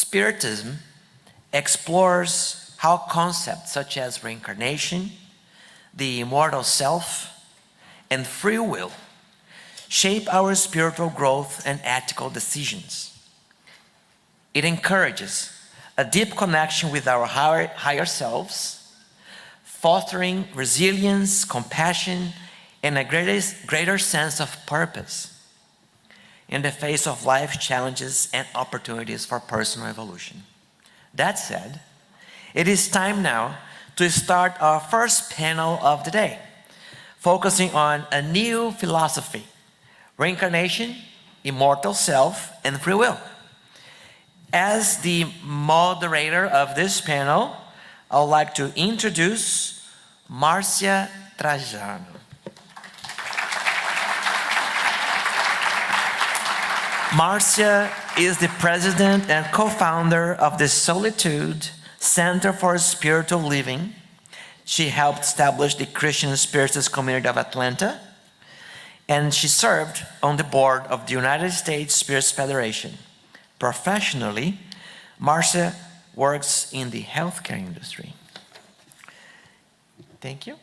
Spiritism explores how concepts such as reincarnation, the immortal self, and free will shape our spiritual growth and ethical decisions. It encourages a deep connection with our higher selves, fostering resilience, compassion, and a greater sense of purpose in the face of life's challenges and opportunities for personal evolution. That said, it is time now to start our first panel of the day, focusing on a new philosophy: reincarnation, immortal self, and free will. As the moderator of this panel, I would like to introduce Marcia Trajano. Marcia is the president and co-founder of the Solitude Center for Spiritual Living. She helped establish the Christian Spiritist community of Atlanta, and she served on the board of the United States Spiritist Federation. Professionally, Marcia works in the healthcare industry. Thank you.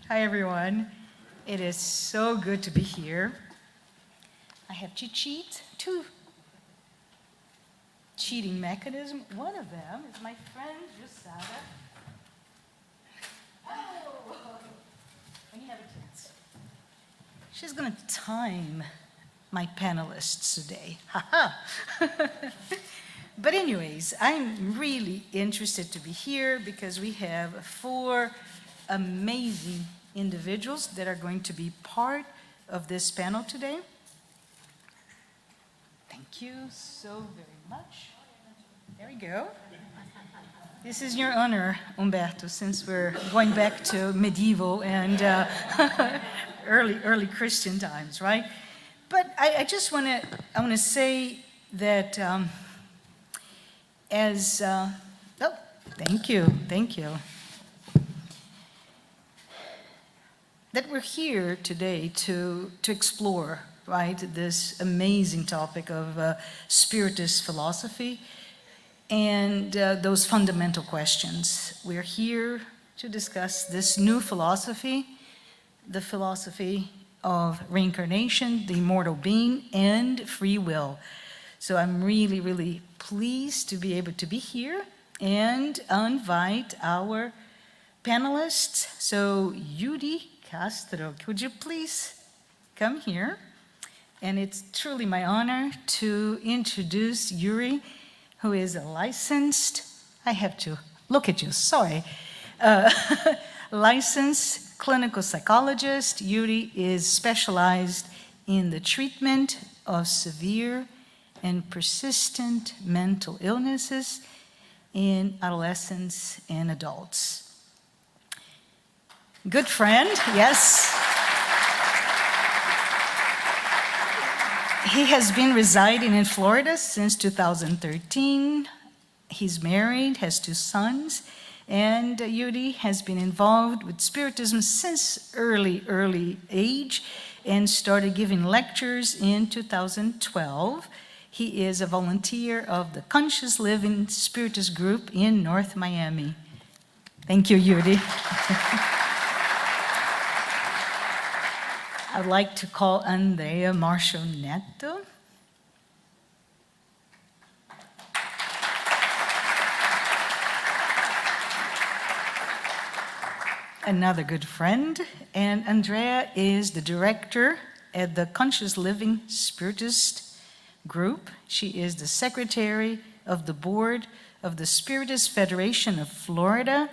Hi everyone. It is so good to be here. I have to cheat, two cheating mechanisms. One of them is my friend Jusada. Oh, when you have a chance. She's going to time my panelists today. Haha. But anyways, I'm really interested to be here because we have 4 amazing individuals that are going to be part of this panel today. Thank you so very much. There we go. This is your honor, Humberto, since we're going back to medieval and early Christian times, right? But I just want to say that thank you. That we're here today to explore, right, this amazing topic of Spiritist philosophy and those fundamental questions. We're here to discuss this new philosophy, the philosophy of reincarnation, the immortal being, and free will. So I'm really, really pleased to be able to be here and invite our panelists. So Yuri, Castro, could you please come here? And it's truly my honor to introduce Yuri, who is a licensed, I have to look at you, sorry, licensed clinical psychologist. Yuri is specialized in the treatment of severe and persistent mental illnesses in adolescents and adults. Good friend, yes. He has been residing in Florida since 2013. He's married, has 2 sons, and Yuri has been involved with Spiritism since early age and started giving lectures in 2012. He is a volunteer of the Conscious Living Spiritist group in North Miami. Thank you, Yuri. I'd like to call Andreia Marshall-Neto. Another good friend, and Andreia is the director at the Conscious Living Spiritist group. She is the secretary of the board of the Spiritist Federation of Florida.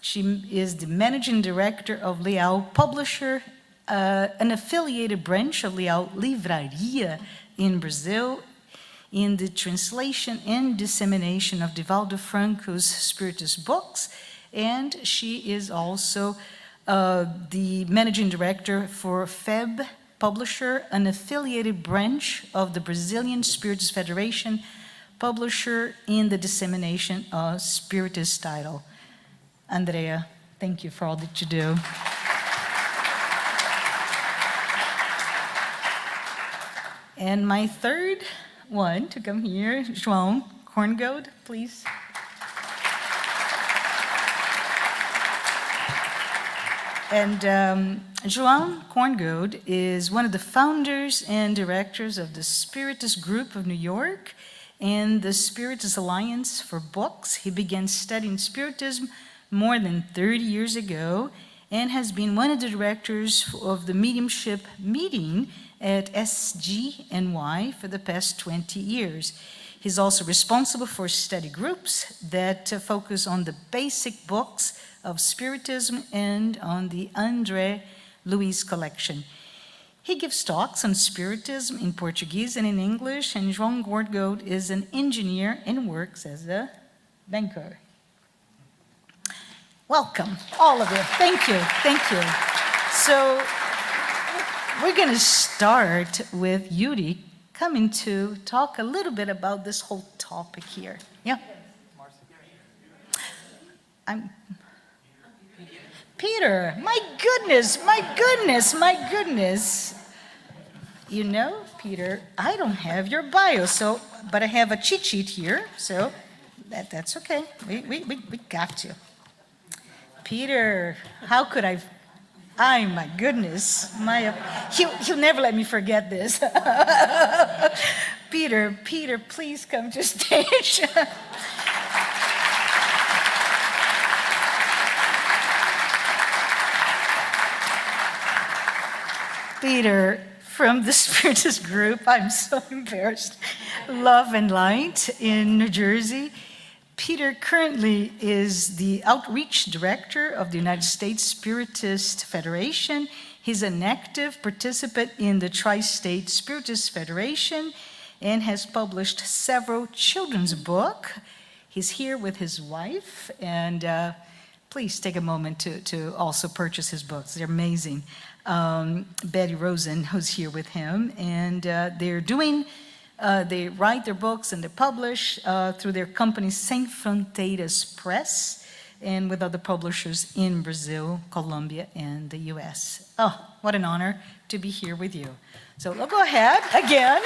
She is the managing director of Leal Publisher, an affiliated branch of Leal Livraria in Brazil, in the translation and dissemination of Divaldo Franco's Spiritist books, and she is also the managing director for FEB Publisher, an affiliated branch of the Brazilian Spiritist Federation, publisher in the dissemination of Spiritist title. Andreia, Thank you for all that you do. And my third one to come here, João Korngold, please. And João Korngold is one of the founders and directors of the Spiritist Group of New York and the Spiritist Alliance for Books. He began studying Spiritism more than 30 years ago and has been one of the directors of the mediumship meeting at SGNY for the past 20 years. He's also responsible for study groups that focus on the basic books of Spiritism and on the André Luiz collection. He gives talks on Spiritism in Portuguese and in English, and João Korngold is an engineer and works as a banker. Welcome, all of you. Thank you, thank you. So we're going to start with Yuri coming to talk a little bit about this whole topic here. Yeah? Peter, my goodness, my goodness, my goodness. You know, Peter, I don't have your bio, but I have a cheat sheet here, so that's okay. We got you. Peter, how could I? My goodness, he'll never let me forget this. Peter, please come to stage. Peter, from the Spiritist group, I'm so embarrassed, Love and Light in New Jersey. Peter currently is the outreach director of the United States Spiritist Federation. He's an active participant in the Tri-State Spiritist Federation and has published several children's books. He's here with his wife, and please take a moment to also purchase his books. They're amazing. Betty Rosen, who's here with him, and they write their books and they publish through their company Sem Fronteiras Press and with other publishers in Brazil, Colombia, and the U.S. Oh, what an honor to be here with you. So go ahead again.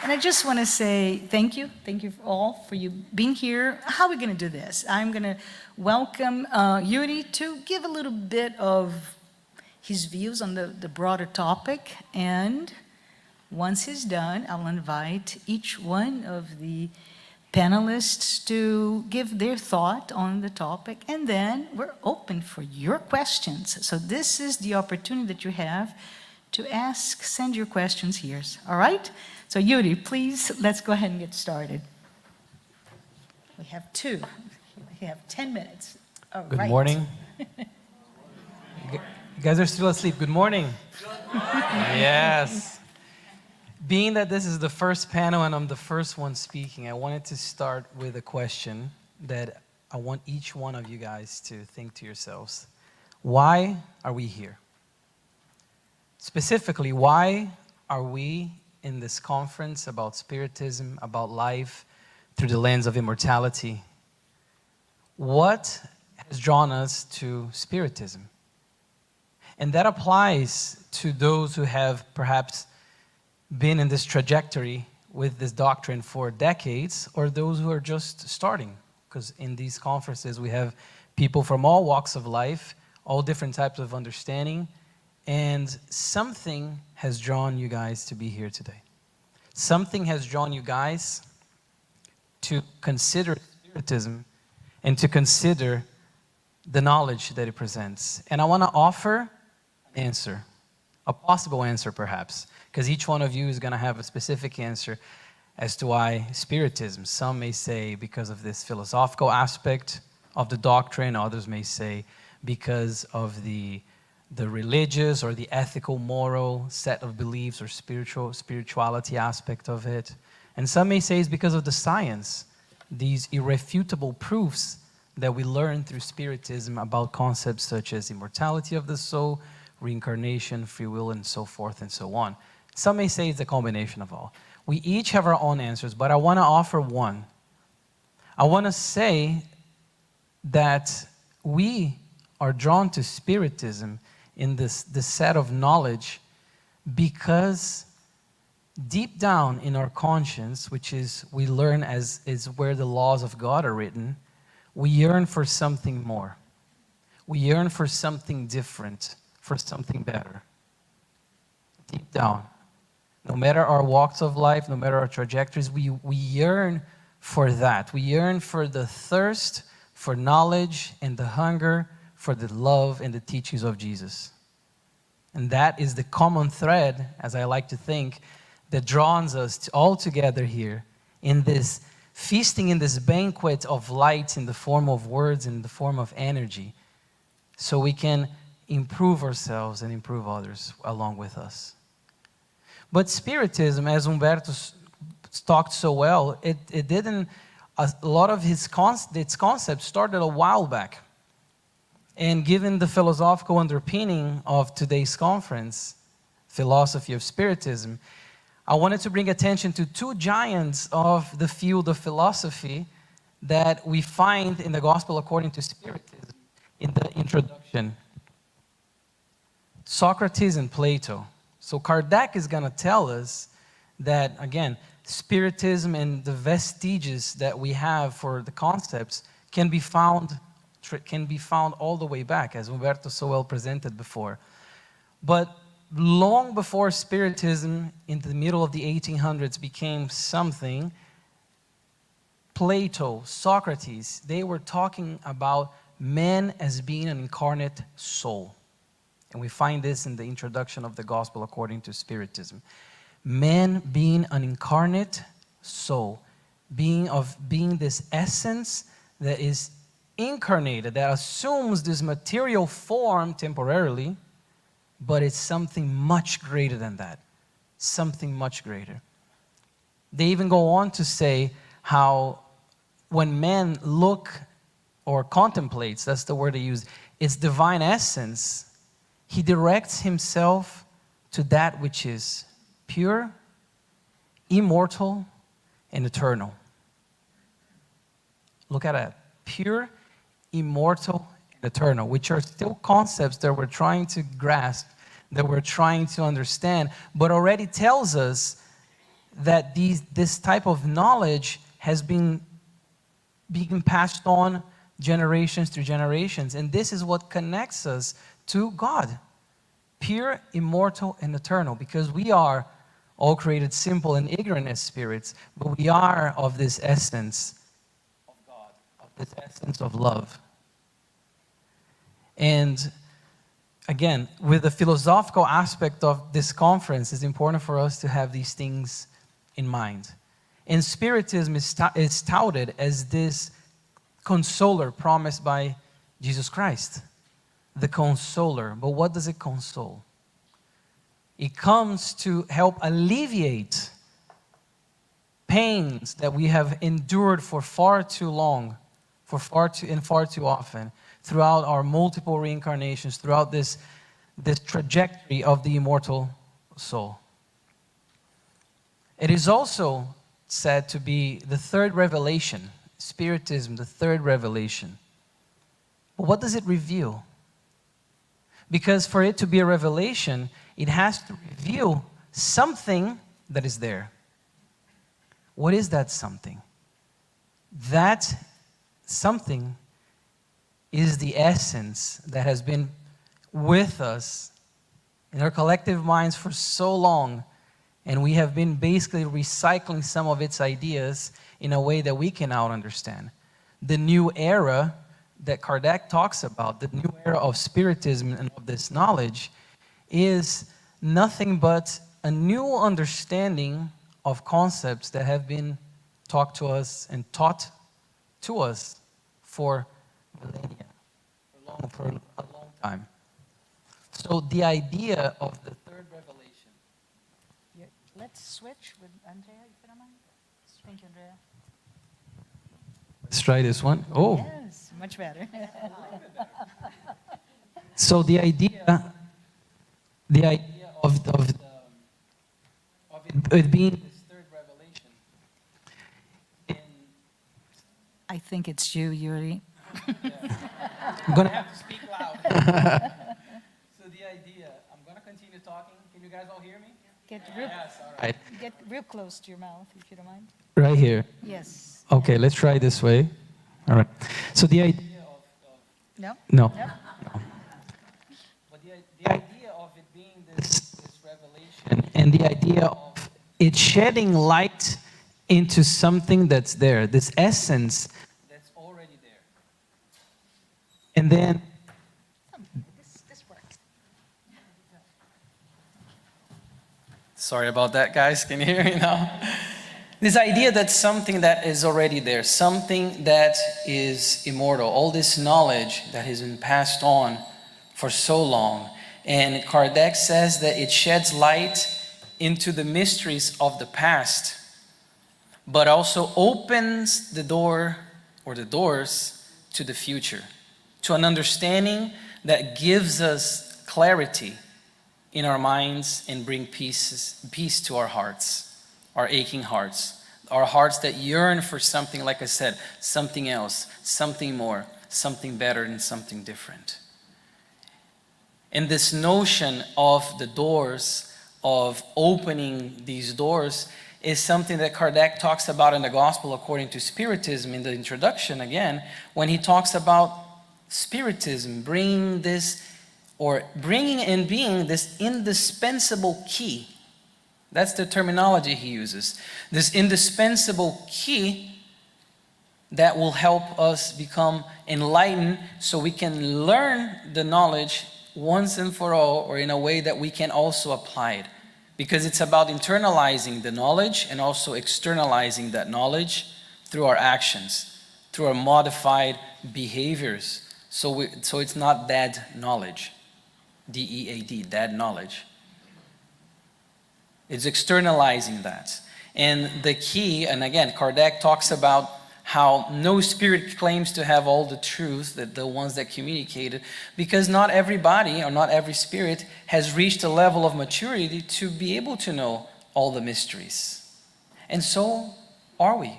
And I just want to say thank you all for you being here. How are we going to do this? I'm going to welcome Yuri to give a little bit of his views on the broader topic, and once he's done, I'll invite each one of the panelists to give their thought on the topic, and then we're open for your questions. So this is the opportunity that you have to send your questions here, all right? So Yuri, please, let's go ahead and get started. We have 10 minutes. All right. Good morning. You guys are still asleep. Good morning. Yes. Being that this is the first panel and I'm the first one speaking, I wanted to start with a question that I want each one of you guys to think to yourselves. Why are we here? Specifically, why are we in this conference about Spiritism, about life through the lens of immortality? What has drawn us to Spiritism? And that applies to those who have perhaps been in this trajectory with this doctrine for decades, or those who are just starting. Because in these conferences, we have people from all walks of life, all different types of understanding, and something has drawn you guys to be here today. Something has drawn you guys to consider Spiritism and to consider the knowledge that it presents. And I want to offer an answer, a possible answer perhaps, because each one of you is going to have a specific answer as to why Spiritism. Some may say because of this philosophical aspect of the doctrine, others may say because of the religious or the ethical, moral set of beliefs or spirituality aspect of it. And some may say it's because of the science, these irrefutable proofs that we learn through Spiritism about concepts such as immortality of the soul, reincarnation, free will, and so forth and so on. Some may say it's a combination of all. We each have our own answers, but I want to offer one I want to say that we are drawn to Spiritism in this set of knowledge because deep down in our conscience, which is we learn as is where the laws of God are written, we yearn for something more. We yearn for something different, for something better. Deep down. No matter our walks of life, no matter our trajectories, we yearn for that. We yearn for the thirst, for knowledge, and the hunger for the love and the teachings of Jesus. And that is the common thread, as I like to think, that draws us all together here in this feasting, in this banquet of light in the form of words, in the form of energy, so we can improve ourselves and improve others along with us. But Spiritism, as Humberto talked so well, it didn't, a lot of its concepts started a while back. And given the philosophical underpinning of today's conference, Philosophy of Spiritism, I wanted to bring attention to two giants of the field of philosophy that we find in the Gospel according to Spiritism in the introduction. Socrates and Plato. So Kardec is going to tell us that, again, Spiritism and the vestiges that we have for the concepts can be found all the way back, as Humberto so well presented before. But long before Spiritism, in the middle of the 1800s, became something, Plato, Socrates, they were talking about man as being an incarnate soul. And we find this in the introduction of the Gospel according to Spiritism. Man being an incarnate soul, being this essence that is incarnated, that assumes this material form temporarily, but it's something much greater than that. Something much greater. They even go on to say how when man look or contemplates, that's the word they use, its divine essence, he directs himself to that which is pure, immortal, and eternal. Look at that. Pure, immortal, and eternal, which are still concepts that we're trying to grasp, that we're trying to understand, but already tells us that this type of knowledge has been being passed on generations through generations, and this is what connects us to God. Pure, immortal, and eternal, because we are all created simple and ignorant as spirits, but we are of this essence of God, of this essence of love. And again, with the philosophical aspect of this conference, it's important for us to have these things in mind. And Spiritism is touted as this consoler promised by Jesus Christ. The consoler. But what does it console? It comes to help alleviate pains that we have endured for far too long, for far too often, throughout our multiple reincarnations, throughout this trajectory of the immortal soul. It is also said to be the third revelation, Spiritism, the third revelation. But what does it reveal? Because for it to be a revelation, it has to reveal something that is there. What is that something? That something is the essence that has been with us in our collective minds for so long, and we have been basically recycling some of its ideas in a way that we can now understand. The new era that Kardec talks about, the new era of Spiritism and of this knowledge, is nothing but a new understanding of concepts that have been taught to us and taught to us for millennia, for a long time. So the idea of the third revelation. Yeah, let's switch with Andreia, if you don't mind. Thank you, Andreia. Let's try this one. Oh. Yes, much better. So the idea of it being this third revelation, I think it's you, Yuri. I'm going to have to speak loud. So the idea, I'm going to continue talking. Can you guys all hear me? Get real, Yes, all right. get real close to your mouth, if you don't mind. Right here. Yes. Okay, let's try this way. All right. So the idea of No? no. Yep. No. But the idea of it being this revelation and the idea of it shedding light into something that's there, this essence that's already there. And then This works. sorry about that, guys. Can you hear me now? This idea that something that is already there, something that is immortal, all this knowledge that has been passed on for so long. And Kardec says that it sheds light into the mysteries of the past, but also opens the door or the doors to the future, to an understanding that gives us clarity in our minds and bring peace to our hearts, our aching hearts, our hearts that yearn for something, like I said, something else, something more, something better and something different. And this notion of the doors, of opening these doors, is something that Kardec talks about in the Gospel according to Spiritism in the introduction again, when he talks about Spiritism bringing this, or bringing and being this indispensable key. That's the terminology he uses. This indispensable key that will help us become enlightened so we can learn the knowledge once and for all, or in a way that we can also apply it. Because it's about internalizing the knowledge and also externalizing that knowledge through our actions, through our modified behaviors. So it's not dead knowledge. D-E-A-D, dead knowledge. It's externalizing that. And the key, and again, Kardec talks about how no spirit claims to have all the truth, that the ones that communicated, because not everybody or not every spirit has reached a level of maturity to be able to know all the mysteries. And so are we.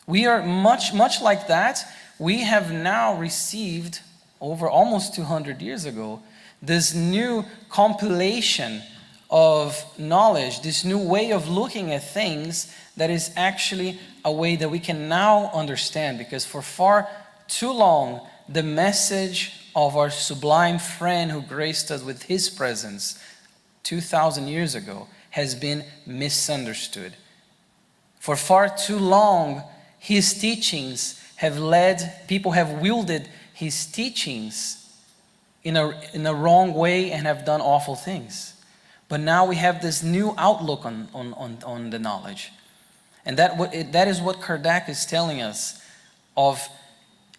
We are much like that. We have now received, over almost 200 years ago, this new compilation of knowledge, this new way of looking at things that is actually a way that we can now understand, because for far too long the message of our sublime friend who graced us with his presence 2,000 years ago has been misunderstood. For far too long his teachings have led, people have wielded his teachings in a wrong way and have done awful things. But now we have this new outlook on the knowledge. And that is what Kardec is telling us, of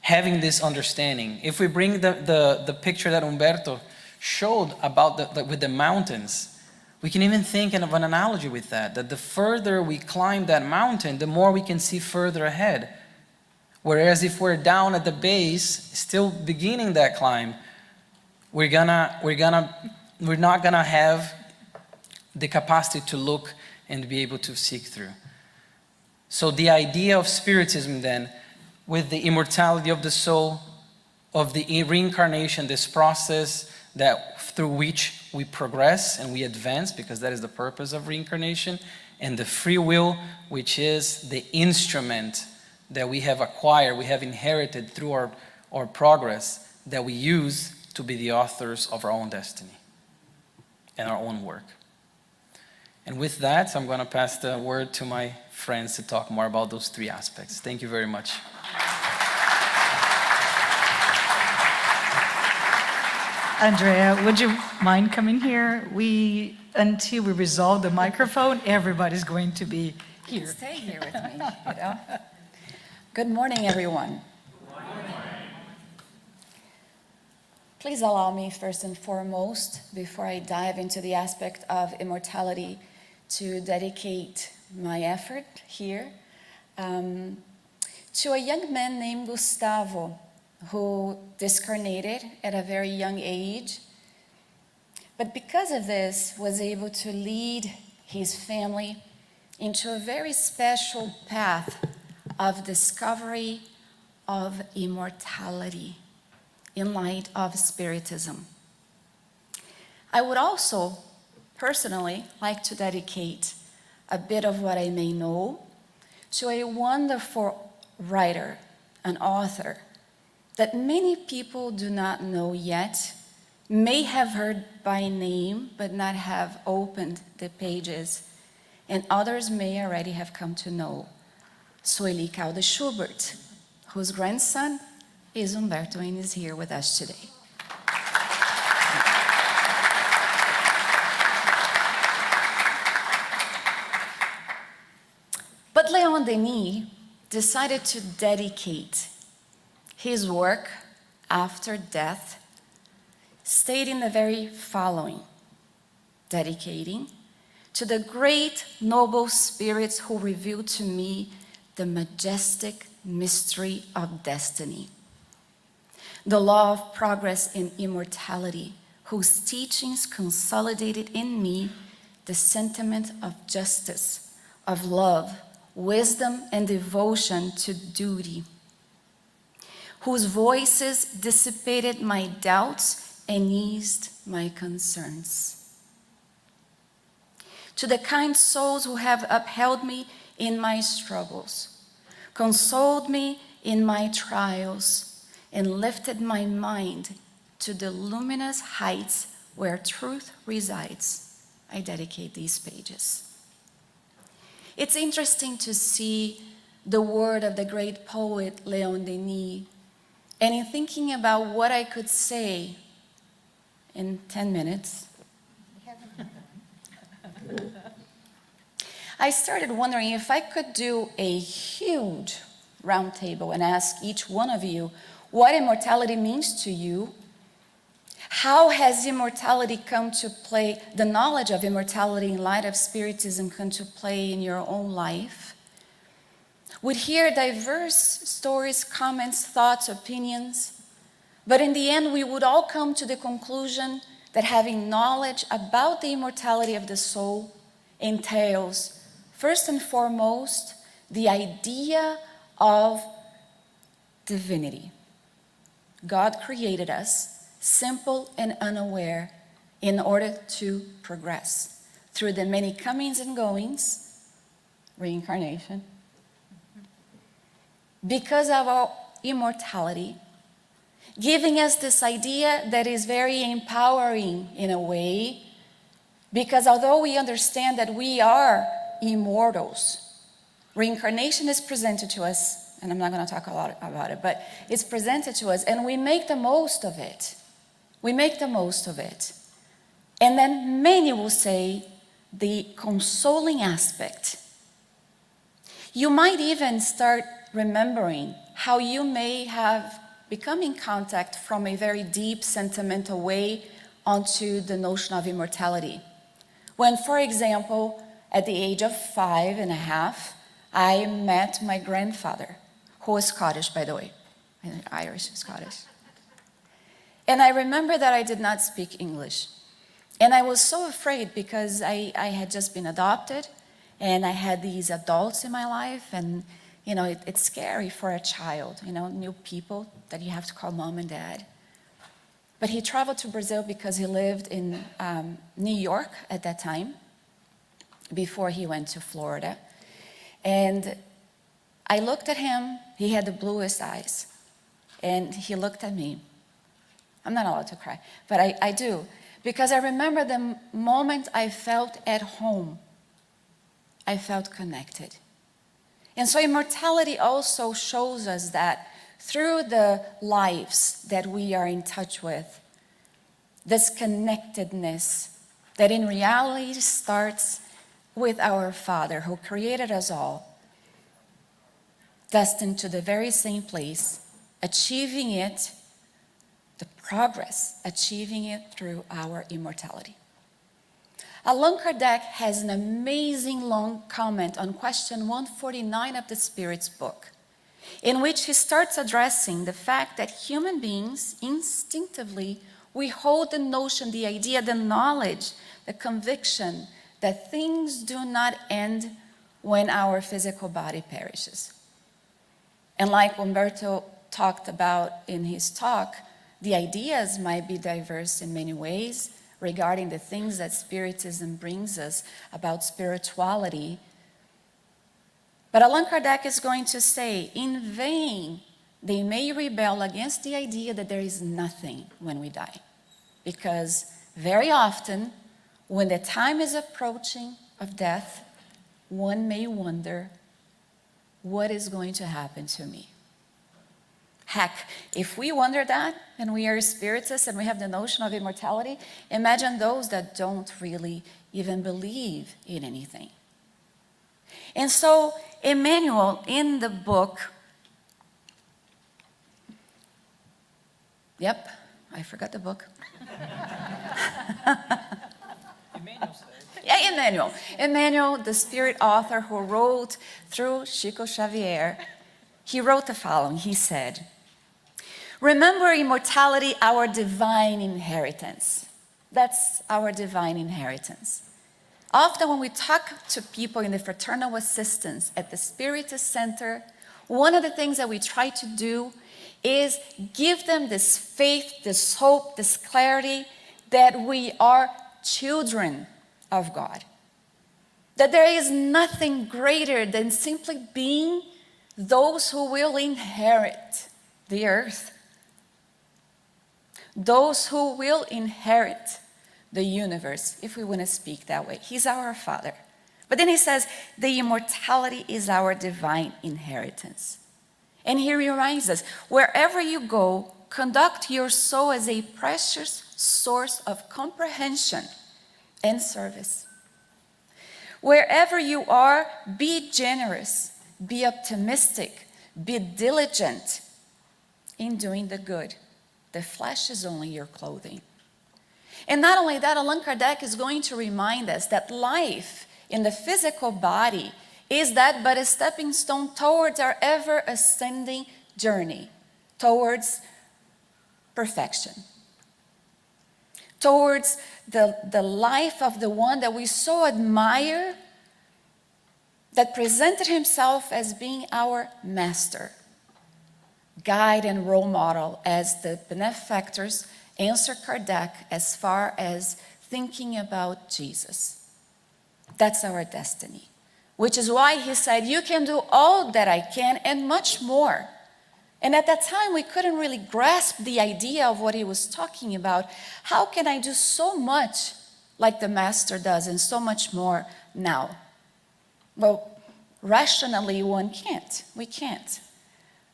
having this understanding. If we bring the picture that Humberto showed about with the mountains, we can even think of an analogy with that the further we climb that mountain, the more we can see further ahead. Whereas if we're down at the base, still beginning that climb, we're not gonna have the capacity to look and be able to seek through. So the idea of Spiritism then, with the immortality of the soul, of the reincarnation, this process that through which we progress and we advance, because that is the purpose of reincarnation, and the free will, which is the instrument that we have acquired, we have inherited through our progress, that we use to be the authors of our own destiny and our own work. And with that, I'm going to pass the word to my friends to talk more about those three aspects. Thank you very much. Andreia, would you mind coming here? Until we resolve the microphone, everybody's going to be here. Stay here with me, you know. Good morning, everyone. Good morning. Please allow me, first and foremost, before I dive into the aspect of immortality, to dedicate my effort here to a young man named Gustavo, who discarnated at a very young age, but because of this was able to lead his family into a very special path of discovery of immortality in light of Spiritism. I would also personally like to dedicate a bit of what I may know to a wonderful writer, an author, that many people do not know yet, may have heard by name, but not have opened the pages, and others may already have come to know. Sueli Caldas Schubert, whose grandson is Humberto and is here with us today. But Leon Denis decided to dedicate his work after death, stating the very following, dedicating to the great noble spirits who revealed to me the majestic mystery of destiny, the law of progress and immortality, whose teachings consolidated in me the sentiment of justice, of love, wisdom, and devotion to duty, whose voices dissipated my doubts and eased my concerns. To the kind souls who have upheld me in my struggles, consoled me in my trials, and lifted my mind to the luminous heights where truth resides, I dedicate these pages. It's interesting to see the word of the great poet Leon Denis, and in thinking about what I could say in 10 minutes, I started wondering if I could do a huge round table and ask each one of you what immortality means to you. How has immortality come to play, the knowledge of immortality in light of Spiritism come to play in your own life? We'd hear diverse stories, comments, thoughts, opinions, but in the end we would all come to the conclusion that having knowledge about the immortality of the soul entails, first and foremost, the idea of divinity. God created us simple and unaware in order to progress through the many comings and goings, reincarnation. Because of our immortality, giving us this idea that is very empowering in a way, because although we understand that we are immortals, reincarnation is presented to us, and I'm not going to talk a lot about it, but it's presented to us, and we make the most of it. We make the most of it. And then many will say the consoling aspect. You might even start remembering how you may have become in contact from a very deep sentimental way onto the notion of immortality. When, for example, at the age of 5.5, I met my grandfather, who was Scottish, by the way, Irish, Scottish. And I remember that I did not speak English. And I was so afraid because I had just been adopted and I had these adults in my life, and you know, it's scary for a child, you know, new people that you have to call mom and dad. But he traveled to Brazil because he lived in New York at that time, before he went to Florida. And I looked at him, he had the bluest eyes, and he looked at me. I'm not allowed to cry, but I do, because I remember the moment I felt at home. I felt connected. And so immortality also shows us that through the lives that we are in touch with, this connectedness that in reality starts with our Father who created us all, destined to the very same place, achieving it, the progress, achieving it through our immortality. Allan Kardec has an amazing long comment on question 149 of the Spirit's book, in which he starts addressing the fact that human beings instinctively, we hold the notion, the idea, the knowledge, the conviction that things do not end when our physical body perishes. And like Humberto talked about in his talk, the ideas might be diverse in many ways regarding the things that Spiritism brings us about spirituality. But Allan Kardec is going to say, in vain, they may rebel against the idea that there is nothing when we die. Because very often, when the time is approaching of death, one may wonder, what is going to happen to me? Heck, if we wonder that, and we are spiritists and we have the notion of immortality, imagine those that don't really even believe in anything. And so, Emmanuel, in the book, yep, I forgot the book. Yeah, Emmanuel. Emmanuel, the spirit author who wrote through Chico Xavier, he wrote the following. He said, "Remember immortality, our divine inheritance." That's our divine inheritance. Often when we talk to people in the fraternal assistance at the Spiritist Center, one of the things that we try to do is give them this faith, this hope, this clarity that we are children of God. That there is nothing greater than simply being those who will inherit the earth. Those who will inherit the universe, if we want to speak that way. He's our Father. But then he says, the immortality is our divine inheritance. And he reminds us, wherever you go, conduct your soul as a precious source of comprehension and service. Wherever you are, be generous, be optimistic, be diligent in doing the good. The flesh is only your clothing. And not only that, Allan Kardec is going to remind us that life in the physical body is that but a stepping stone towards our ever ascending journey, towards perfection, towards the life of the one that we so admire, that presented himself as being our master, guide and role model, as the benefactors answer Kardec as far as thinking about Jesus. That's our destiny, which is why he said, you can do all that I can and much more. And at that time, we couldn't really grasp the idea of what he was talking about. How can I do so much like the Master does and so much more now? Well, rationally, one can't. We can't.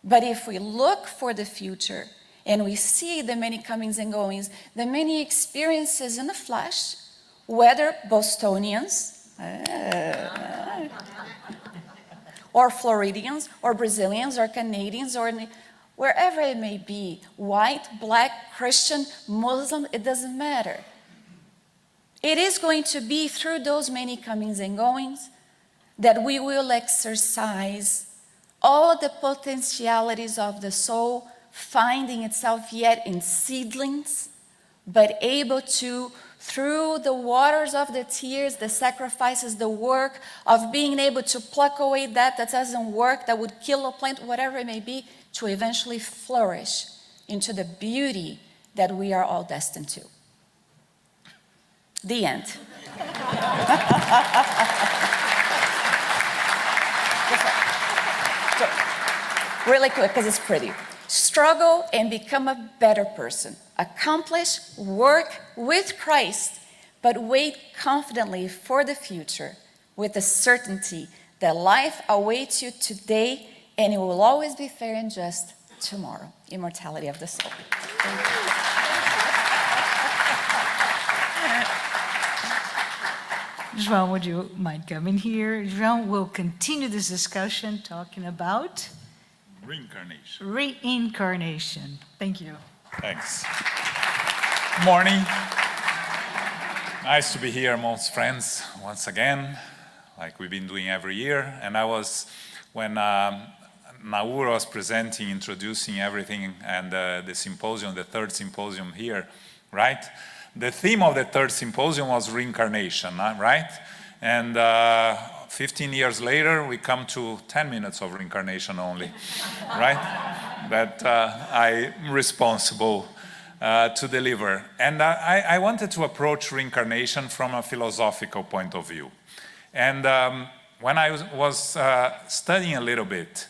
But if we look for the future and we see the many comings and goings, the many experiences in the flesh, whether Bostonians, or Floridians, or Brazilians, or Canadians, or wherever it may be, white, black, Christian, Muslim, it doesn't matter. It is going to be through those many comings and goings that we will exercise all the potentialities of the soul, finding itself yet in seedlings, but able to, through the waters of the tears, the sacrifices, the work of being able to pluck away that doesn't work, that would kill a plant, whatever it may be, to eventually flourish into the beauty that we are all destined to. The end. So, really quick, because it's pretty. Struggle and become a better person. Accomplish, work with Christ, but wait confidently for the future with the certainty that life awaits you today and it will always be fair and just tomorrow. Immortality of the soul. João, would you mind coming here? João will continue this discussion talking about Reincarnation. reincarnation. Thank you. Thanks. Morning. Nice to be here amongst friends once again, like we've been doing every year. And when Naur was presenting, introducing everything, and the symposium, the third symposium here, right? The theme of the third symposium was reincarnation, right? And 15 years later, we come to 10 minutes of reincarnation only, right? That I'm responsible to deliver. And I wanted to approach reincarnation from a philosophical point of view. And when I was studying a little bit,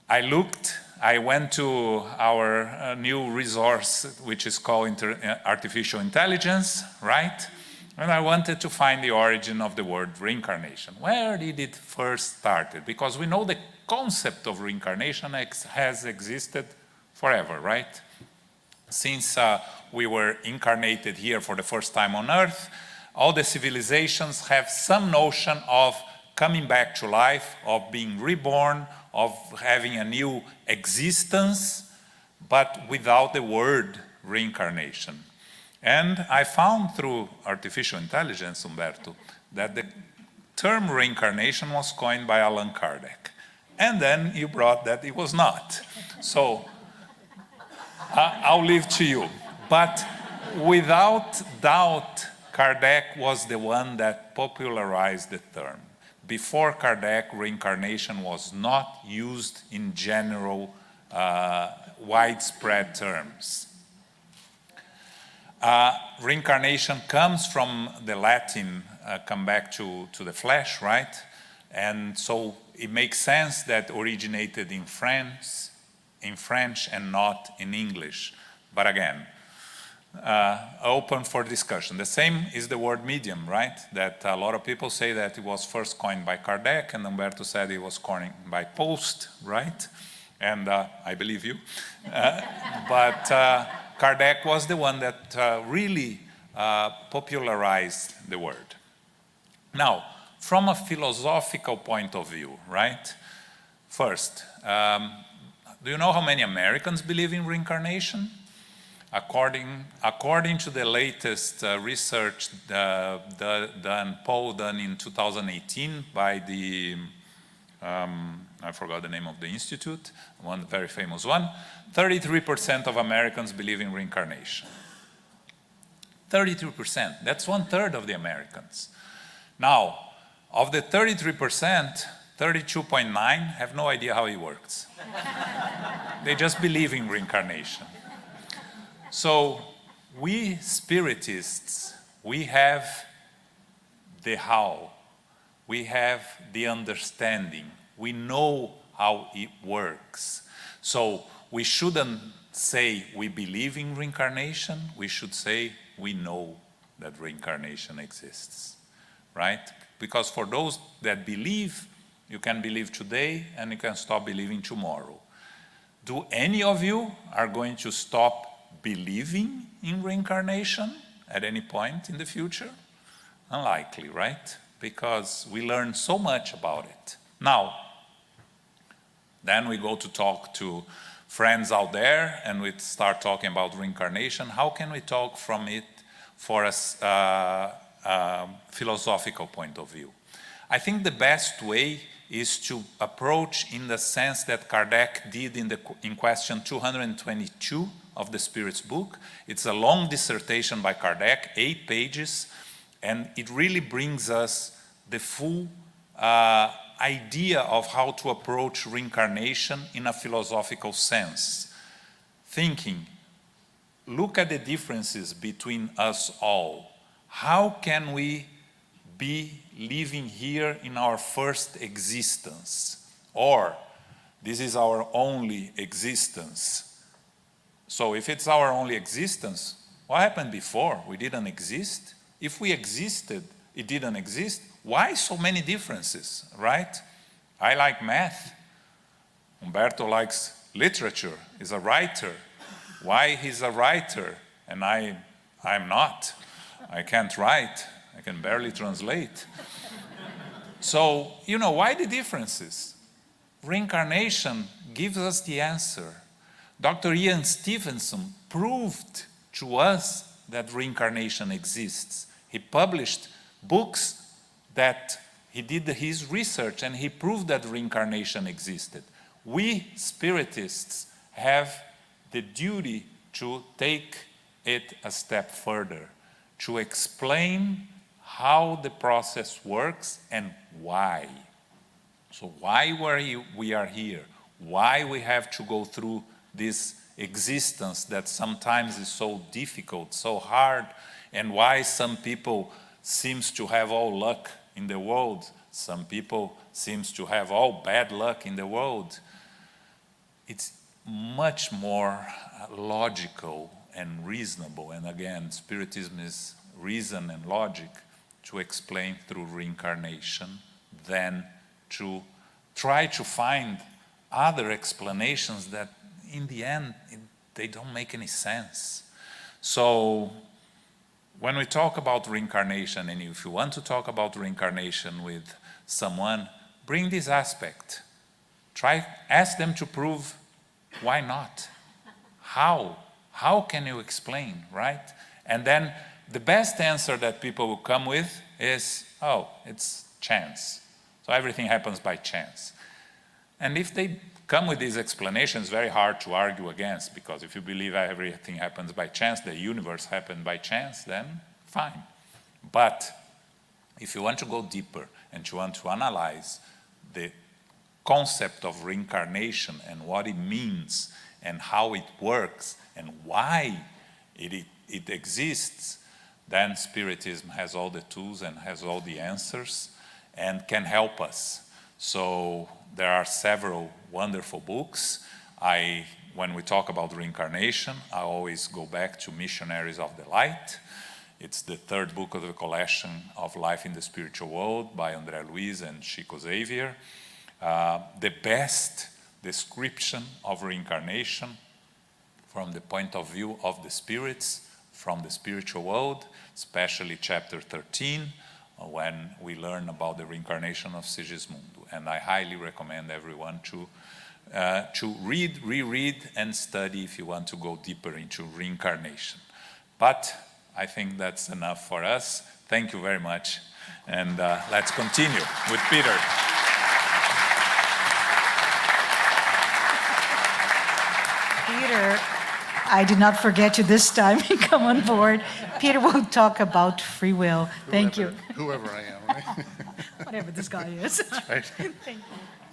I went to our new resource, which is called artificial intelligence, right? And I wanted to find the origin of the word reincarnation. Where did it first start? Because we know the concept of reincarnation has existed forever, right? Since we were incarnated here for the first time on Earth, all the civilizations have some notion of coming back to life, of being reborn, of having a new existence, but without the word reincarnation. And I found through artificial intelligence, Humberto, that the term reincarnation was coined by Allan Kardec. And then you brought that it was not. So I'll leave to you. But without doubt, Kardec was the one that popularized the term. Before Kardec, reincarnation was not used in general, widespread terms. Reincarnation comes from the Latin, come back to the flesh, right? And so it makes sense that originated in French and not in English. But again, open for discussion. The same is the word medium, right? That a lot of people say that it was first coined by Kardec, and Humberto said it was coined by Post, right? And I believe you. But Kardec was the one that really popularized the word. Now, from a philosophical point of view, right? First, do you know how many Americans believe in reincarnation? According to the latest research poll done in 2018 by the, I forgot the name of the institute, one very famous one, 33% of Americans believe in reincarnation. 32%, that's 1/3 of the Americans. Now, of the 33%, 32.9 have no idea how it works. They just believe in reincarnation. So we spiritists, we have the how, we have the understanding, we know how it works. So we shouldn't say we believe in reincarnation, we should say we know that reincarnation exists, right? Because for those that believe, you can believe today and you can stop believing tomorrow. Do any of you are going to stop believing in reincarnation at any point in the future? Unlikely, right? Because we learn so much about it. Now, then we go to talk to friends out there and we start talking about reincarnation. How can we talk from it for a philosophical point of view? I think the best way is to approach in the sense that Kardec did in question 222 of the Spirit's book. It's a long dissertation by Kardec, 8 pages, and it really brings us the full idea of how to approach reincarnation in a philosophical sense. Thinking, look at the differences between us all. How can we be living here in our first existence? Or this is our only existence. So if it's our only existence, what happened before? We didn't exist? If we existed, it didn't exist? Why so many differences, right? I like math. Humberto likes literature, he's a writer. Why he's a writer and I'm not? I can't write, I can barely translate. So, you know, why the differences? Reincarnation gives us the answer. Dr. Ian Stevenson proved to us that reincarnation exists. He published books that he did his research and he proved that reincarnation existed. We spiritists have the duty to take it a step further, to explain how the process works and why. So why we are here, why we have to go through this existence that sometimes is so difficult, so hard, and why some people seems to have all luck in the world, some people seems to have all bad luck in the world. It's much more logical and reasonable, and again, Spiritism is reason and logic, to explain through reincarnation than to try to find other explanations that in the end they don't make any sense. So when we talk about reincarnation, and if you want to talk about reincarnation with someone, bring this aspect. Ask them to prove why not. How can you explain, right? And then the best answer that people will come with is, oh, it's chance. So everything happens by chance. And if they come with these explanations, very hard to argue against, because if you believe everything happens by chance, the universe happened by chance, then fine. But if you want to go deeper and you want to analyze the concept of reincarnation and what it means and how it works and why it exists, then Spiritism has all the tools and has all the answers and can help us. So there are several wonderful books. When we talk about reincarnation, I always go back to Missionaries of the Light. It's the third book of the collection of Life in the Spiritual World by Andrea Luiz and Chico Xavier. The best description of reincarnation from the point of view of the spirits from the spiritual world, especially chapter 13, when we learn about the reincarnation of Sigismundo. And I highly recommend everyone to read, reread, and study if you want to go deeper into reincarnation. But I think that's enough for us. Thank you very much. And let's continue with Peter. Peter, I did not forget you this time. Come on board. Peter will talk about free will. Thank you. Whoever I am, right? Whatever this guy is. Right. Thank you.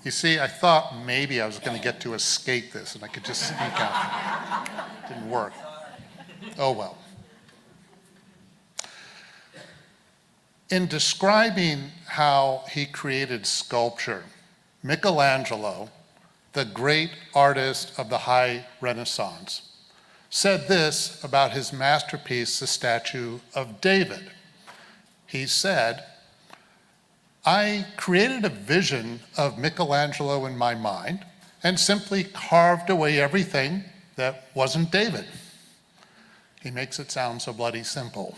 You see, I thought maybe I was going to get to escape this and I could just sneak out. Didn't work. Oh well. In describing how he created sculpture, Michelangelo, the great artist of the High Renaissance, said this about his masterpiece, the statue of David. He said, I created a vision of Michelangelo in my mind and simply carved away everything that wasn't David. He makes it sound so bloody simple.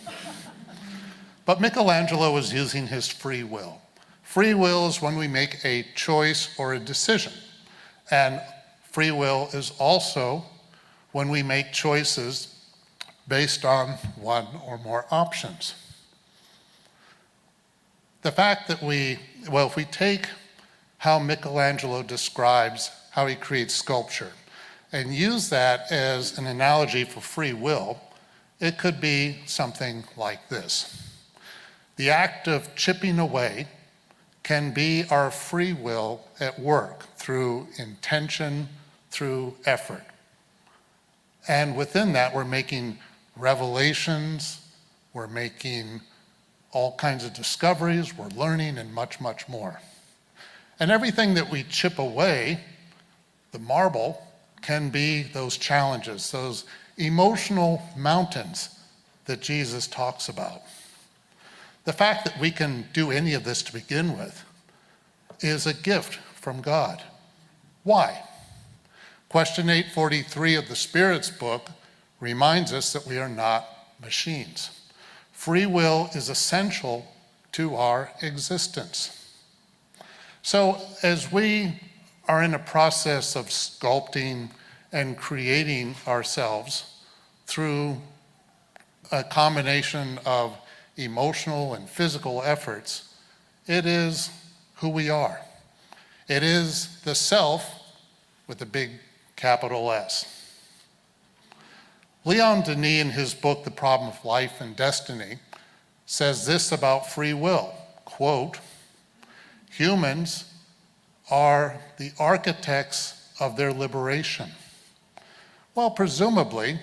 But Michelangelo was using his free will. Free will is when we make a choice or a decision. And free will is also when we make choices based on one or more options. The fact that if we take how Michelangelo describes how he creates sculpture and use that as an analogy for free will, it could be something like this. The act of chipping away can be our free will at work through intention, through effort. And within that, we're making revelations, we're making all kinds of discoveries, we're learning, and much, much more. And everything that we chip away, the marble, can be those challenges, those emotional mountains that Jesus talks about. The fact that we can do any of this to begin with is a gift from God. Why? Question 843 of the Spirit's book reminds us that we are not machines. Free will is essential to our existence. So as we are in a process of sculpting and creating ourselves through a combination of emotional and physical efforts, it is who we are. It is the self with a big capital S. Leon Denis, in his book, The Problem of Life and Destiny, says this about free will, quote, "Humans are the architects of their liberation." Well, presumably,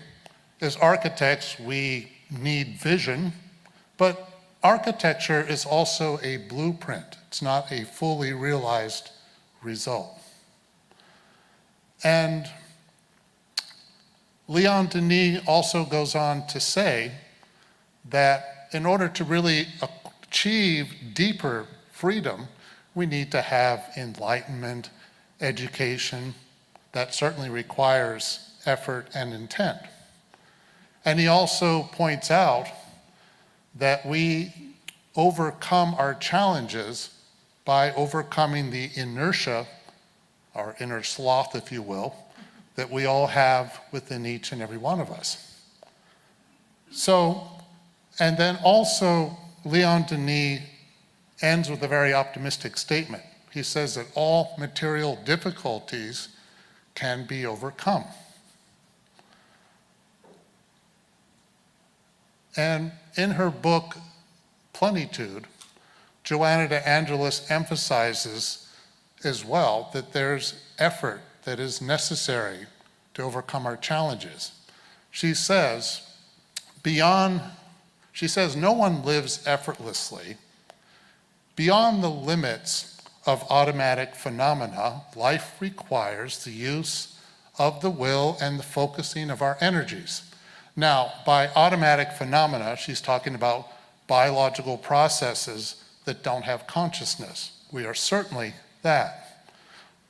as architects, we need vision, but architecture is also a blueprint. It's not a fully realized result. And Leon Denis also goes on to say that in order to really achieve deeper freedom, we need to have enlightenment, education. That certainly requires effort and intent. And he also points out that we overcome our challenges by overcoming the inertia, our inner sloth, if you will, that we all have within each and every one of us. So, and then also Leon Denis ends with a very optimistic statement. He says that all material difficulties can be overcome. And in her book, Plenitude, Joanna de Angelis emphasizes as well that there's effort that is necessary to overcome our challenges. She says, no one lives effortlessly. Beyond the limits of automatic phenomena, life requires the use of the will and the focusing of our energies. Now, by automatic phenomena, she's talking about biological processes that don't have consciousness. We are certainly that.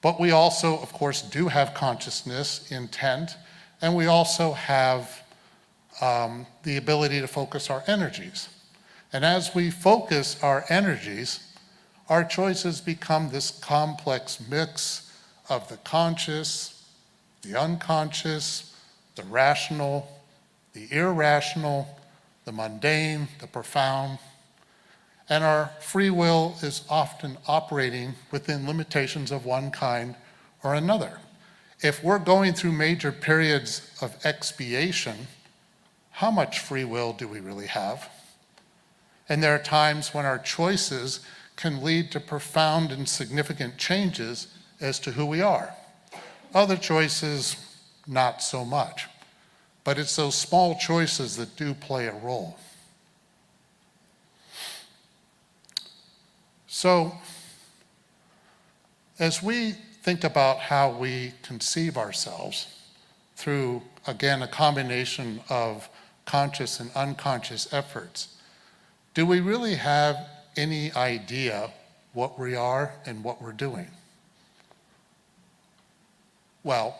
But we also, of course, do have consciousness, intent, and we also have the ability to focus our energies. And as we focus our energies, our choices become this complex mix of the conscious, the unconscious, the rational, the irrational, the mundane, the profound. And our free will is often operating within limitations of one kind or another. If we're going through major periods of expiation, how much free will do we really have? And there are times when our choices can lead to profound and significant changes as to who we are. Other choices, not so much. But it's those small choices that do play a role. So, as we think about how we conceive ourselves through, again, a combination of conscious and unconscious efforts, do we really have any idea what we are and what we're doing? Well,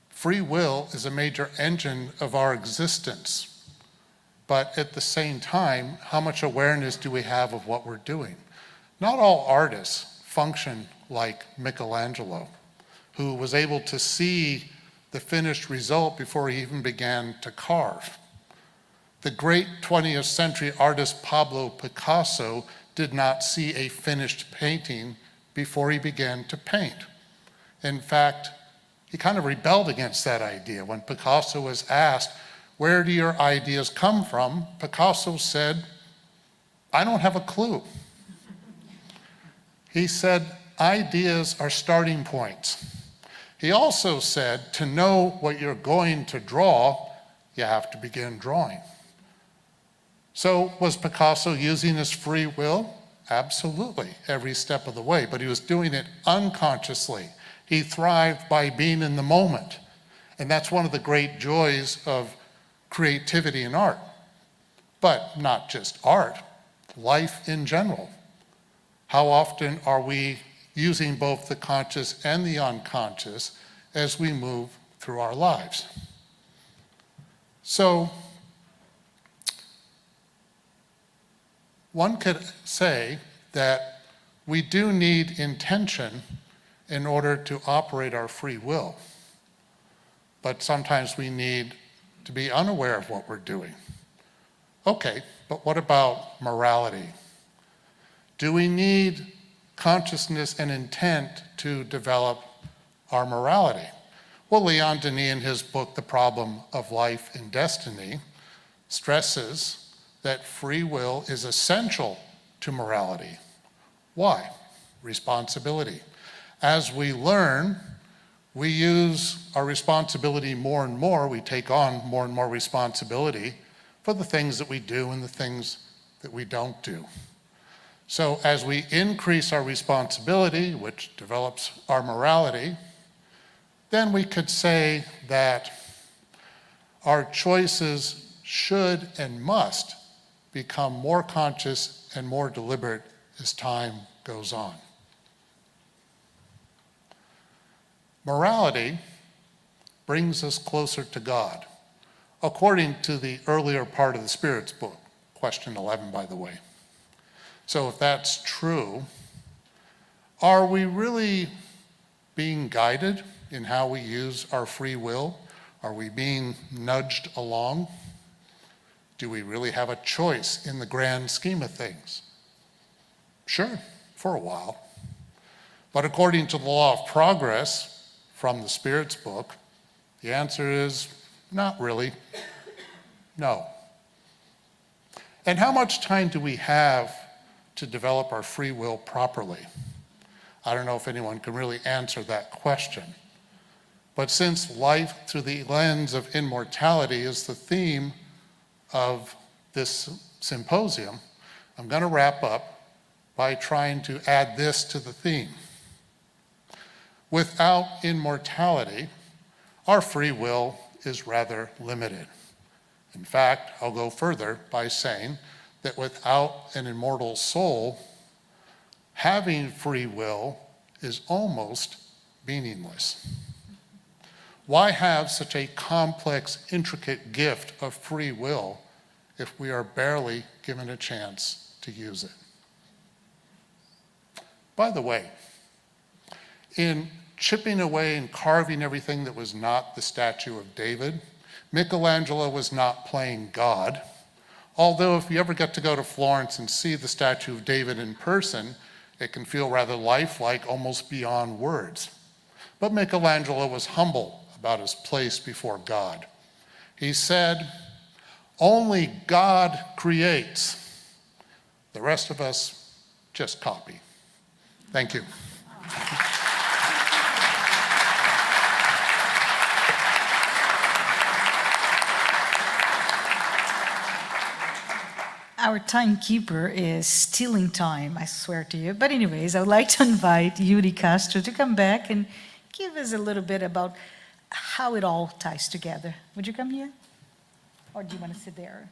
free will is a major engine of our existence. But at the same time, how much awareness do we have of what we're doing? Not all artists function like Michelangelo, who was able to see the finished result before he even began to carve. The great 20th century artist Pablo Picasso did not see a finished painting before he began to paint. In fact, he kind of rebelled against that idea. When Picasso was asked, "Where do your ideas come from?" Picasso said, "I don't have a clue." He said, "Ideas are starting points." He also said, to know what you're going to draw, you have to begin drawing. So was Picasso using his free will? Absolutely, every step of the way, but he was doing it unconsciously. He thrived by being in the moment. And that's one of the great joys of creativity in art. But not just art, life in general. How often are we using both the conscious and the unconscious as we move through our lives? So, one could say that we do need intention in order to operate our free will. But sometimes we need to be unaware of what we're doing. Okay, but what about morality? Do we need consciousness and intent to develop our morality? Well, Leon Denis in his book, The Problem of Life and Destiny, stresses that free will is essential to morality. Why? Responsibility. As we learn, we use our responsibility more and more. We take on more and more responsibility for the things that we do and the things that we don't do. So as we increase our responsibility, which develops our morality, then we could say that our choices should and must become more conscious and more deliberate as time goes on. Morality brings us closer to God, according to the earlier part of the Spirit's book, question 11, by the way. So if that's true, are we really being guided in how we use our free will? Are we being nudged along? Do we really have a choice in the grand scheme of things? Sure, for a while. But according to the law of progress from the Spirit's book, the answer is not really. No. And how much time do we have to develop our free will properly? I don't know if anyone can really answer that question. But since life through the lens of immortality is the theme of this symposium, I'm going to wrap up by trying to add this to the theme. Without immortality, our free will is rather limited. In fact, I'll go further by saying that without an immortal soul, having free will is almost meaningless. Why have such a complex, intricate gift of free will if we are barely given a chance to use it? By the way, in chipping away and carving everything that was not the statue of David, Michelangelo was not playing God. Although if you ever get to go to Florence and see the statue of David in person, it can feel rather lifelike, almost beyond words. But Michelangelo was humble about his place before God. He said, "Only God creates. The rest of us just copy." Thank you. Our timekeeper is stealing time, I swear to you. But anyways, I would like to invite Yuri Castro to come back and give us a little bit about how it all ties together. Would you come here? Or do you want to sit there?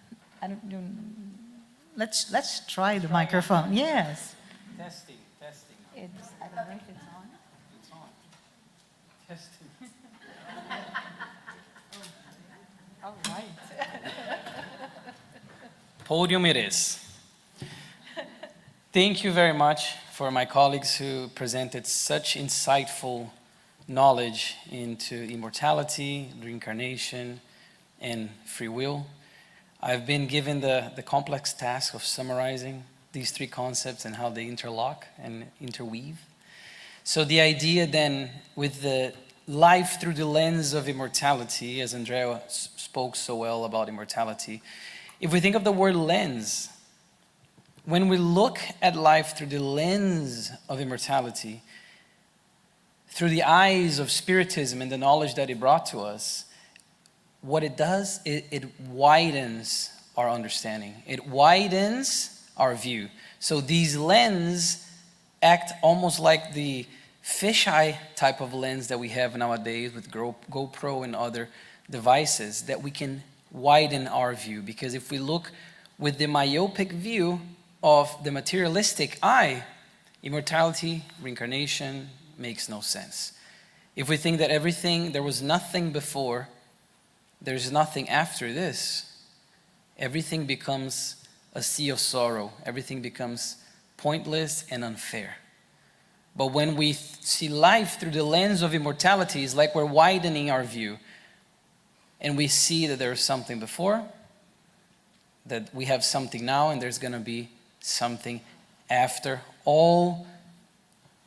Let's try the microphone. Yes. Testing. I don't know if it's on. It's on. Testing. All right. Podium it is. Thank you very much for my colleagues who presented such insightful knowledge into immortality, reincarnation, and free will. I've been given the complex task of summarizing these three concepts and how they interlock and interweave. So the idea then with the life through the lens of immortality, as Andreia spoke so well about immortality, if we think of the word lens, when we look at life through the lens of immortality, through the eyes of Spiritism and the knowledge that it brought to us, what it does, it widens our understanding. It widens our view. So these lenses act almost like the fisheye type of lens that we have nowadays with GoPro and other devices, that we can widen our view. Because if we look with the myopic view of the materialistic eye, immortality, reincarnation makes no sense. If we think that there was nothing before, there's nothing after this, everything becomes a sea of sorrow. Everything becomes pointless and unfair. But when we see life through the lens of immortality, it's like we're widening our view. And we see that there's something before, that we have something now, and there's going to be something after all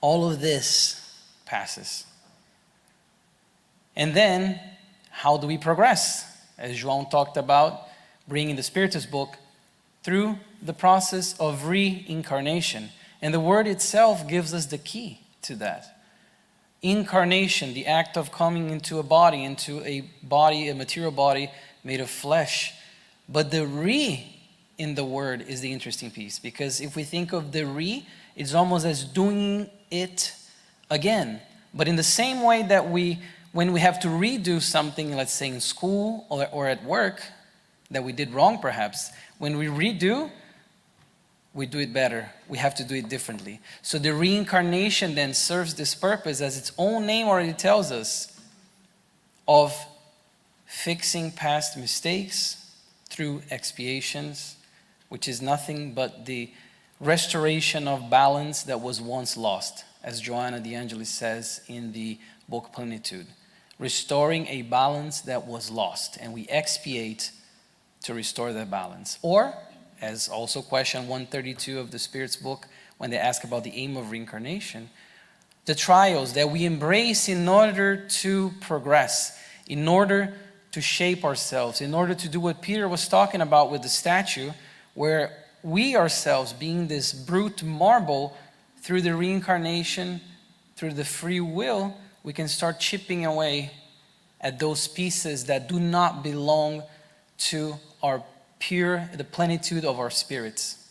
of this passes. And then, how do we progress? As João talked about, bringing the Spiritist book, through the process of reincarnation. And the word itself gives us the key to that. Incarnation, the act of coming into a body, a material body made of flesh. But the re in the word is the interesting piece, because if we think of the re, it's almost as doing it again. But in the same way that when we have to redo something, let's say in school or at work, that we did wrong perhaps, when we redo, we do it better. We have to do it differently. So the reincarnation then serves this purpose, as its own name already tells us, of fixing past mistakes through expiations, which is nothing but the restoration of balance that was once lost, as Joanna De Angelis says in the book Plenitude. Restoring a balance that was lost, and we expiate to restore that balance. Or, as also question 132 of the Spirit's book, when they ask about the aim of reincarnation, the trials that we embrace in order to progress, in order to shape ourselves, in order to do what Peter was talking about with the statue, where we ourselves, being this brute marble, through the reincarnation, through the free will, we can start chipping away at those pieces that do not belong to the plenitude of our spirits.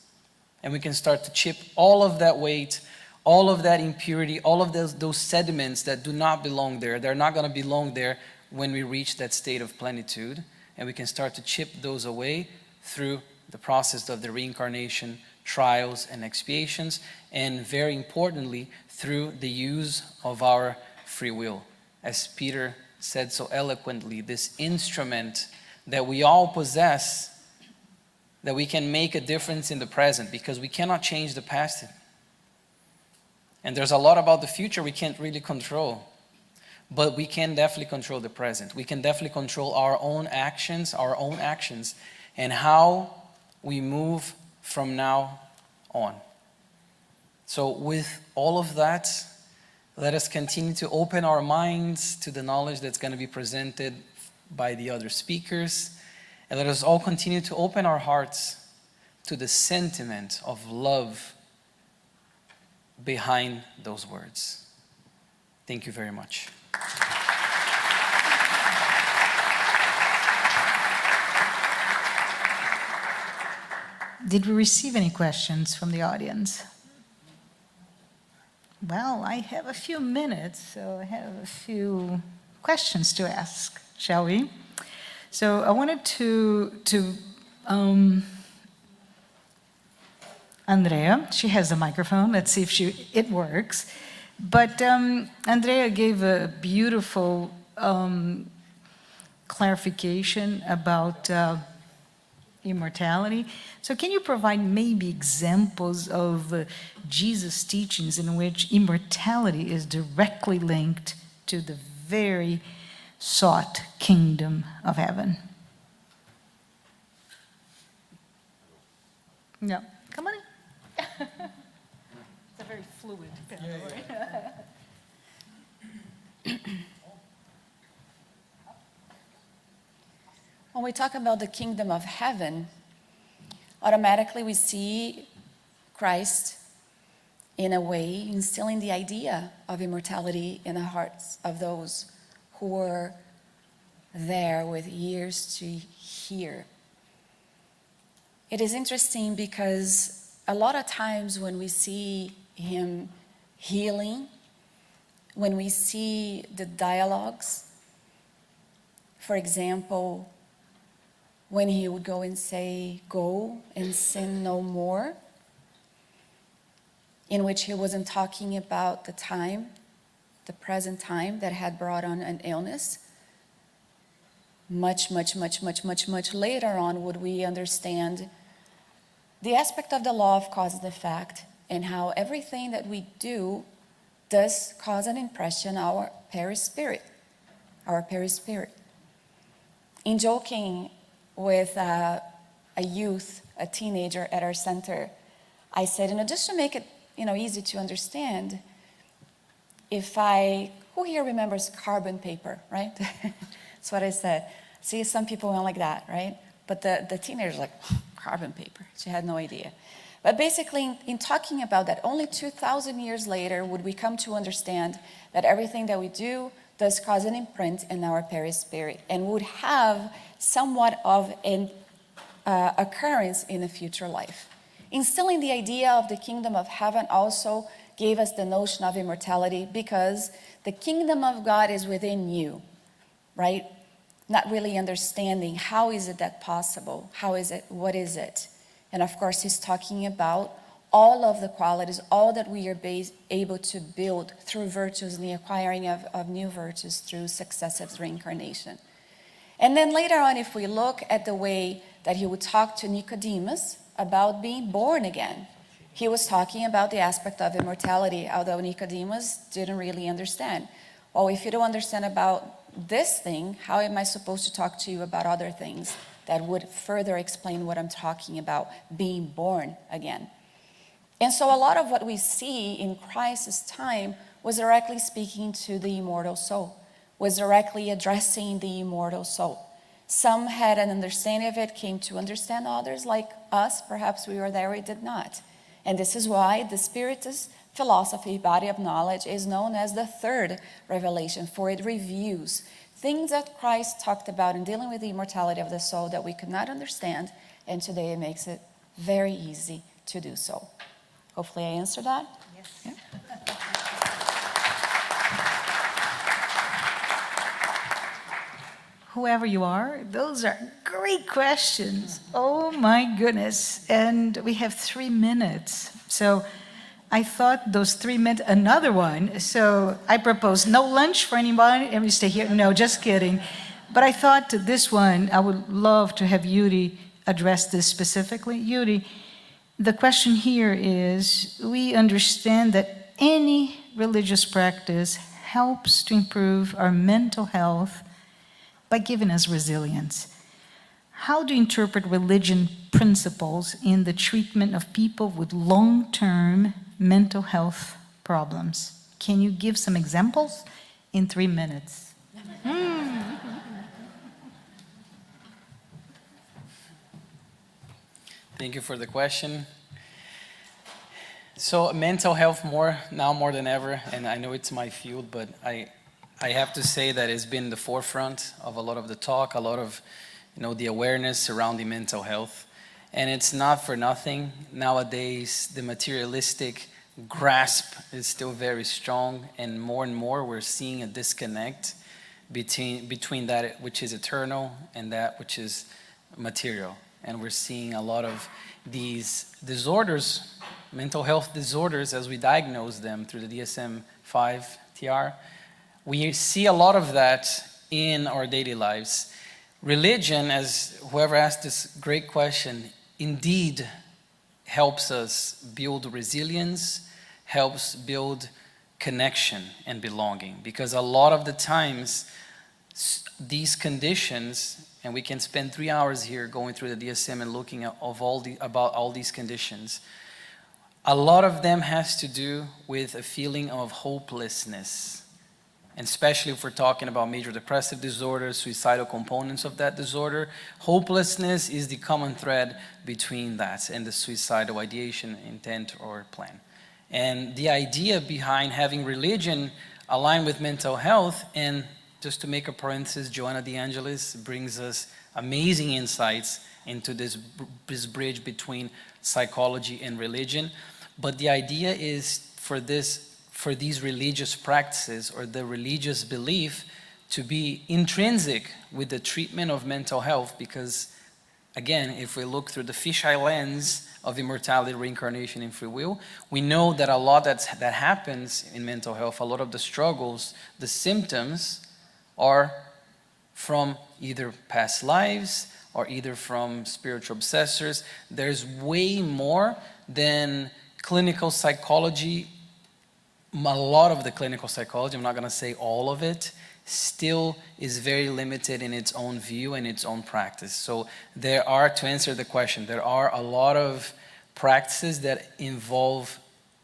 And we can start to chip all of that weight, all of that impurity, all of those sediments that do not belong there. They're not going to belong there when we reach that state of plenitude. And we can start to chip those away through the process of the reincarnation, trials and expiations, and very importantly, through the use of our free will. As Peter said so eloquently, this instrument that we all possess, that we can make a difference in the present, because we cannot change the past. And there's a lot about the future we can't really control, but we can definitely control the present. We can definitely control our own actions, and how we move from now on. So with all of that, let us continue to open our minds to the knowledge that's going to be presented by the other speakers. And let us all continue to open our hearts to the sentiment of love behind those words. Thank you very much. Did we receive any questions from the audience? Well, I have a few minutes, so I have a few questions to ask, shall we? So I wanted to Andreia, she has the microphone. Let's see if it works. But Andreia gave a beautiful clarification about immortality. So can you provide maybe examples of Jesus' teachings in which immortality is directly linked to the very sought kingdom of heaven? No, come on in. It's a very fluid When we talk about the kingdom of heaven, automatically we see Christ, in a way, instilling the idea of immortality in the hearts of those who were there with ears to hear. It is interesting because a lot of times when we see him healing, when we see the dialogues, for example, when he would go and say, "Go and sin no more," in which he wasn't talking about the time, the present time that had brought on an illness. Much later on would we understand the aspect of the law of cause and effect, and how everything that we do does cause an impression on our perispirit. In joking with a youth, a teenager at our center, I said, just to make it easy to understand, who here remembers carbon paper, right? That's what I said. See, some people went like that, right? But the teenager's like, carbon paper. She had no idea. But basically, in talking about that, only 2,000 years later would we come to understand that everything that we do does cause an imprint in our perispirit and would have somewhat of an occurrence in a future life. Instilling the idea of the kingdom of heaven also gave us the notion of immortality, because the kingdom of God is within you, right? Not really understanding how is it that possible? How is it? What is it? And of course, he's talking about all of the qualities, all that we are able to build through virtues and the acquiring of new virtues through successive reincarnation. And then later on, if we look at the way that he would talk to Nicodemus about being born again, he was talking about the aspect of immortality, although Nicodemus didn't really understand. Well, if you don't understand about this thing, how am I supposed to talk to you about other things that would further explain what I'm talking about, being born again? And so a lot of what we see in Christ's time was directly speaking to the immortal soul, was directly addressing the immortal soul. Some had an understanding of it, came to understand. Others, like us, perhaps we were there, we did not. And this is why the Spiritist philosophy, body of knowledge, is known as the third revelation, for it reviews things that Christ talked about in dealing with the immortality of the soul that we could not understand, and today it makes it very easy to do so. Hopefully I answered that. Yes. Yeah. Whoever you are, those are great questions. Oh my goodness. And we have 3 minutes. So I thought those 3 minutes, another one. So I propose no lunch for anybody, and we stay here. No, just kidding. But I thought this one, I would love to have Yuri address this specifically. Yuri, the question here is, we understand that any religious practice helps to improve our mental health by giving us resilience. How do you interpret religion principles in the treatment of people with long-term mental health problems? Can you give some examples in 3 minutes? Thank you for the question. So mental health now more than ever, and I know it's my field, but I have to say that it's been the forefront of a lot of the talk, a lot of the awareness surrounding mental health. And it's not for nothing. Nowadays, the materialistic grasp is still very strong, and more we're seeing a disconnect between that which is eternal and that which is material. And we're seeing a lot of these disorders, mental health disorders, as we diagnose them through the DSM-5 TR. We see a lot of that in our daily lives. Religion, as whoever asked this great question, indeed helps us build resilience, helps build connection and belonging. Because a lot of the times, these conditions, and we can spend 3 hours here going through the DSM and looking at about all these conditions, a lot of them has to do with a feeling of hopelessness. And especially if we're talking about major depressive disorder, suicidal components of that disorder, hopelessness is the common thread between that and the suicidal ideation, intent, or plan. And the idea behind having religion align with mental health, and just to make a parenthesis, Joanna De Angelis brings us amazing insights into this bridge between psychology and religion. But the idea is for these religious practices or the religious belief to be intrinsic with the treatment of mental health, because again, if we look through the fisheye lens of immortality, reincarnation, and free will, we know that a lot that happens in mental health, a lot of the struggles, the symptoms are from either past lives or either from spiritual obsessors. There's way more than clinical psychology. A lot of the clinical psychology, I'm not going to say all of it, still is very limited in its own view and its own practice. So there are, to answer the question, there are a lot of practices that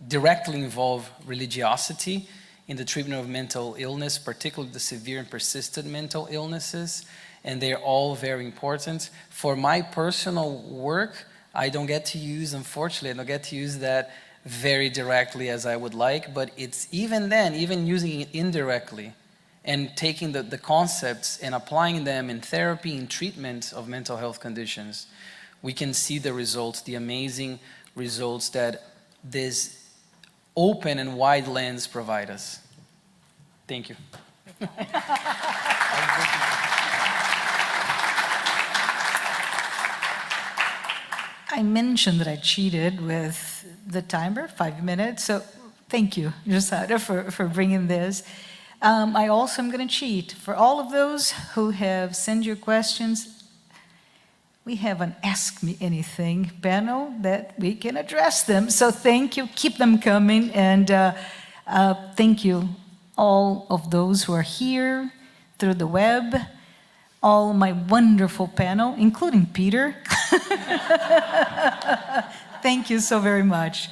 directly involve religiosity in the treatment of mental illness, particularly the severe and persistent mental illnesses. and they're all very important. For my personal work, I don't get to use, unfortunately, I don't get to use that very directly as I would like, but it's even then, even using it indirectly and taking the concepts and applying them in therapy and treatment of mental health conditions, we can see the results, the amazing results that this open and wide lens provide us. Thank you. I mentioned that I cheated with the timer, 5 minutes, so thank you, Josada, for bringing this. I also am going to cheat. For all of those who have sent your questions, we have an Ask Me Anything panel that we can address them. So thank you, keep them coming, and thank you all of those who are here through the web, all my wonderful panel, including Peter. Thank you so very much.